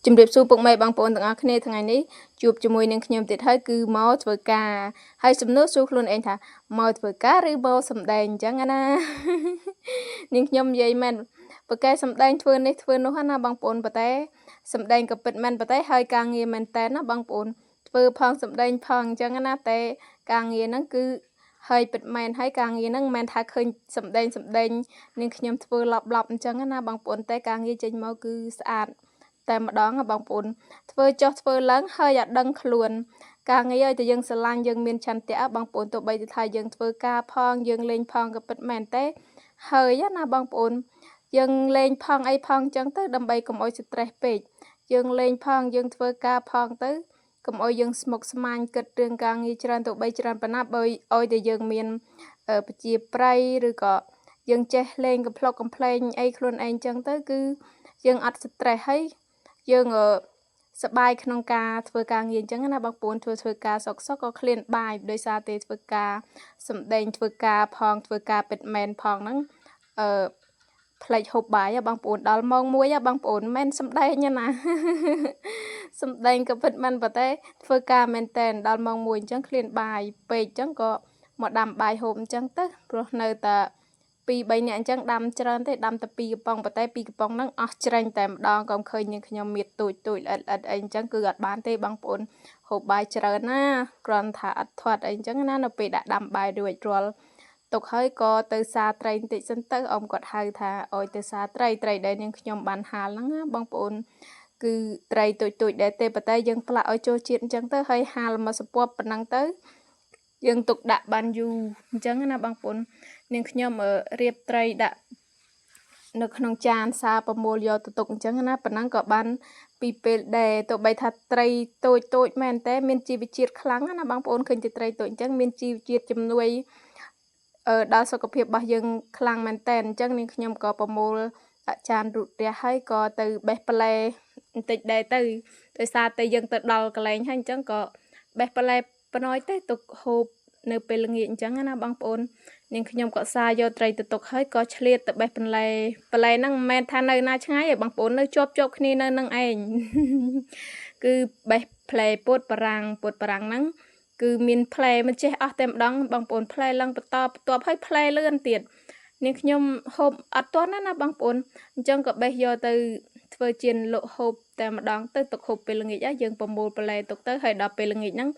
ជំរាបសួរពុកម៉ែបងប្អូនទាំងអស់គ្នាថ្ងៃនេះជួបជាមួយនឹងខ្ញុំទៀតហើយគឺមកធ្វើការហើយសំណួរសួរខ្លួនឯងថាមកធ្វើការឬមកសម្ដែងអញ្ចឹងណានាងខ្ញុំនិយាយមែនប្រកែសម្ដែងធ្វើនេះធ្វើនោះណាបងប្អូនប៉ុន្តែសម្ដែងក៏ពិតមែនប៉ុន្តែហើយការងារមែនតែនណាបងប្អូនធ្វើផងសម្ដែងផងអញ្ចឹងណាតែការងារហ្នឹងគឺហើយពិតមែនហើយការងារហ្នឹងមិនមែនថាឃើញសម្ដែងនាងខ្ញុំធ្វើឡប់អញ្ចឹងណាបងប្អូនតែការងារចេញមកគឺស្អាតតែម្ដងបងប្អូនធ្វើចុះធ្វើឡើងហើយអត់ដឹងខ្លួនការងារឲ្យតែយើងស្រឡាញ់យើងមានឆន្ទៈបងប្អូនទោះបីថាយើងធ្វើការផងយើងលេងផងក៏ពិតមែនទេហើយណាបងប្អូនយើងលេងផងអីផងអញ្ចឹងទៅដើម្បីកុំឲ្យ stress ពេកយើងលេងផងយើងធ្វើការផងទៅកុំឲ្យយើងស្មុគស្មាញគិតរឿងការងារច្រើនទោះបីច្រើនប៉ុណ្ណាបើឲ្យតែយើងមានបជាប្រៃឬក៏យើងចេះលេងកំ pl ុកកំ pl ែងអីខ្លួនឯងអញ្ចឹងទៅគឺយើងអត់ stress ហើយយើងសប្បាយក្នុងការធ្វើការងារអញ្ចឹងណាបងប្អូនធ្វើការសុកក៏ឃ្លានបាយដោយសារតែធ្វើការសម្ដែងធ្វើការផងធ្វើការពិតមែនផងហ្នឹងផ្លេចហូបបាយបងប្អូនដល់ម៉ោង1បងប្អូនមិនសម្ដែងណាសម្ដែងក៏ពិតមែនប៉ុន្តែធ្វើការមែនតែនដល់ម៉ោង1អញ្ចឹងឃ្លានបាយពេកអញ្ចឹងក៏មកដាំបាយហូបអញ្ចឹងទៅព្រោះនៅតែ2-3នាក់អញ្ចឹងដាំច្រើនទេដាំតែ2កំប៉ុងប៉ុន្តែ2កំប៉ុងហ្នឹងអស់ច្រាញ់តែម្ដងក៏ឃើញនាងខ្ញុំមៀតទូចល្អិតអីអញ្ចឹងគឺអត់បានទេបងប្អូនហូបបាយច្រើនណាគ្រាន់ថាអត់ធាត់អីអញ្ចឹងណានៅពេលដាក់ដាំបាយរួចរាល់ទុកហើយក៏ទៅសាត្រីបន្តិចសិនទៅអ៊ំគាត់ហៅថាអោយទៅសាត្រីដែលនាងខ្ញុំបានហាលហ្នឹងណាបងប្អូនគឺត្រីទូចដែរទេប៉ុន្តែយើងផ្លាក់ឲ្យចូលជាតិអញ្ចឹងទៅហើយហាលមកសពប៉ុណ្ណឹងទៅយើងទុកដាក់បានយូរអញ្ចឹងណាបងប្អូននាងខ្ញុំរៀបត្រីដាក់នៅក្នុងចានសាប្រមូលយកទៅទុកអញ្ចឹងណាប៉ុណ្ណឹងក៏បានពីពេលដែរទោះបីថាត្រីតូចមែនតែមានជីវជាតិខ្លាំងណាបងប្អូនឃើញតែត្រីតូចអញ្ចឹងមានជីវជាតិជំនួយដល់សុខភាពរបស់យើងខ្លាំងមែនតែនអញ្ចឹងនាងខ្ញុំក៏ប្រមូលដាក់ចានរូតរះហើយក៏ទៅបេះផ្លែបន្តិចដែរទៅដោយសារតែយើងទៅដល់កន្លែងហើយអញ្ចឹងក៏បេះផ្លែប៉ុណ្ណោះទេទុកហូបនៅពេលល្ងាចអញ្ចឹងណាបងប្អូននាងខ្ញុំក៏សារយកត្រីទៅទុកហើយក៏ឆ្លៀតទៅបេះបន្លែហ្នឹងមិនមែនថានៅណាឆ្ងាយទេបងប្អូននៅជាប់គ្នានៅនឹងឯងគឺបេះផ្លែពោតបារាំងហ្នឹងគឺមានផ្លែមិនចេះអស់តែម្ដងបងប្អូនផ្លែឡើងបន្តបន្ទាប់ហើយផ្លែលឿនទៀតនាងខ្ញុំហូបអត់ទាន់ណាបងប្អូនអញ្ចឹងក៏បេះយកទៅធ្វើជាលក់ហូបតែម្ដងទៅទុកហូបពេលល្ងាចយើងប្រមូលផ្លែទុកទៅហើយដល់ពេលល្ងាចហ្នឹង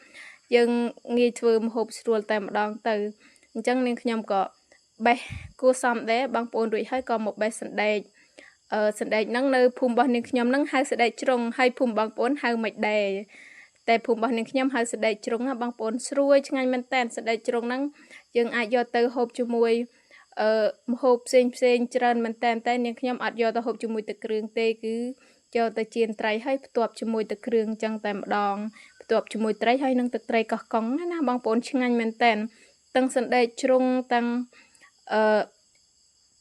យើងងាយធ្វើម្ហូបស្រួលតែម្ដងទៅអញ្ចឹងនាងខ្ញុំក៏បេះគួសមដែរបងប្អូនរួចហើយក៏មកបេះសណ្ដែកសណ្ដែកហ្នឹងនៅភូមិរបស់នាងខ្ញុំហ្នឹងហៅសណ្ដែកជ្រុងហើយភូមិបងប្អូនហៅមិនដែរតែភូមិរបស់នាងខ្ញុំហៅសណ្ដែកជ្រុងណាបងប្អូនស្រួយឆ្ងាញ់មែនតែនសណ្ដែកជ្រុងហ្នឹងយើងអាចយកទៅហូបជាមួយម្ហូបផ្សេងច្រើនមែនតែនាងខ្ញុំអត់យកទៅហូបជាមួយទឹកគ្រឿងទេគឺយកទៅចៀនត្រីហើយផ្ទាប់ជាមួយទឹកគ្រឿងចឹងតែម្ដងផ្ទាប់ជាមួយត្រីហើយនឹងទឹកត្រីកោះកុងណាបងប្អូនឆ្ងាញ់មែនតែនទាំងសណ្ដែកជ្រុងទាំង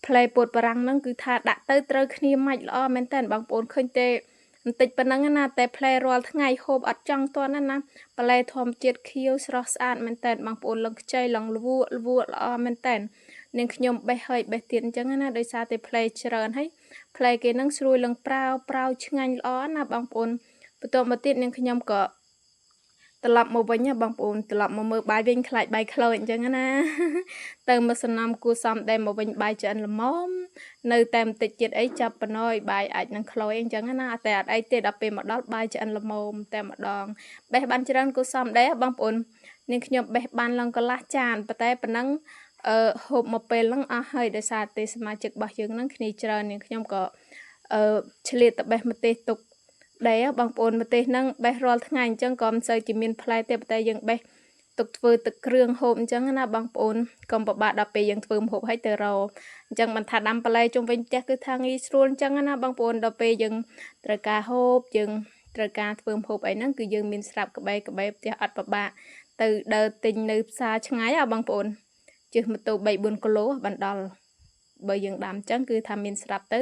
ផ្លែពោតបារាំងហ្នឹងគឺថាដាក់ទៅត្រូវគ្នាម៉ាច់ល្អមែនតែនបងប្អូនឃើញទេបន្តិចប៉ុណ្ណឹងណាតែផ្លែរាល់ថ្ងៃហូបអត់ចង់ទាន់ណាផ្លែធម្មជាតិខៀវស្រស់ស្អាតមែនតែនបងប្អូនឡើងខ្ចីឡើងលួល្អមែនតែននាងខ្ញុំបេះហើយបេះទៀតអញ្ចឹងណាដោយសារតែផ្លែច្រើនហើយផ្លែគេហ្នឹងស្រួយឡើងប្រៅឆ្ងាញ់ល្អណាបងប្អូនបន្តមកទៀតនាងខ្ញុំក៏ត្រឡប់មកវិញបងប្អូនត្រឡប់មកមើលបាយវិញខ្លាចបាយខ្លោចអញ្ចឹងណាទៅមកសំណំគួសមដែរមកវិញបាយឆ្អិនល្មមនៅតែបន្តិចទៀតអីចាប់ប៉ុណ្ណោះបាយអាចនឹងខ្លោចអញ្ចឹងណាតែអត់អីទេដល់ពេលមកដល់បាយឆ្អិនល្មមតែម្ដងបេះបានច្រើនគួសមដែរបងប្អូននាងខ្ញុំបេះបានឡើងកន្លះចានប៉ុន្តែប៉ុណ្ណឹងហូបមកពេលហ្នឹងអស់ហើយដោយសារតែសមាជិករបស់យើងហ្នឹងគ្នាច្រើននាងខ្ញុំក៏ឆ្លៀតទៅបេះម្ទេសទុកដែរបងប្អូនម្ទេសហ្នឹងបេះរាល់ថ្ងៃអញ្ចឹងក៏មិនសូវជាមានផ្លែទេប៉ុន្តែយើងបេះទុកធ្វើទឹកគ្រឿងហូបអញ្ចឹងណាបងប្អូនកុំពិបាកដល់ពេលយើងធ្វើម្ហូបហើយទៅរកអញ្ចឹងមិនថាដាំបន្លែជុំវិញផ្ទះគឺថាងាយស្រួលអញ្ចឹងណាបងប្អូនដល់ពេលយើងត្រូវការហូបយើងត្រូវការធ្វើម្ហូបអីហ្នឹងគឺយើងមានស្រាប់ក្បែរផ្ទះអត់ពិបាកទៅដើរទិញនៅផ្សារឆ្ងាយបងប្អូនជិះម៉ូតូ 3-4 គីឡូបានដល់បើយើងដាំអញ្ចឹងគឺថាមានស្រាប់ទៅ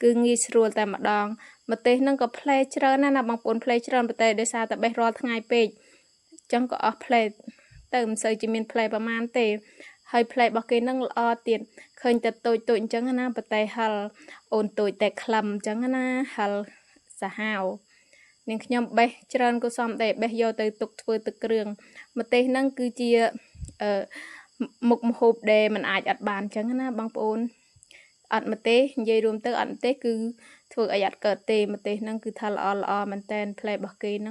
គឺងាយស្រួលតែម្ដងម្ទេសហ្នឹងក៏ផ្លែច្រើនណាបងប្អូនផ្លែច្រើនប៉ុន្តែដោយសារតែបេះរាល់ថ្ងៃពេកអញ្ចឹងក៏អស់ផ្លែទៅមិនសូវជាមានផ្លែប្រមាណទេហើយផ្លែរបស់គេហ្នឹងល្អទៀតឃើញតែតូចអញ្ចឹងណាប៉ុន្តែហិលអូនតូចតែក្លឹមអញ្ចឹងណាហិលសាហាវ នាងខ្ញុំបេះច្រើនក៏សំដែរបេះយកទៅទុកធ្វើទឹកគ្រឿងម្ទេសហ្នឹងគឺជាមុខម្ហូបដែលមិនអាចអត់បានអញ្ចឹងណាបងប្អូនអត់ម្ទេសនិយាយរួមទៅអត់ម្ទេសគឺធ្វើឲ្យអត់កើតទេម្ទេសហ្នឹងគឺថាល្អមែនតែនផ្លែរបស់គេហ្នឹង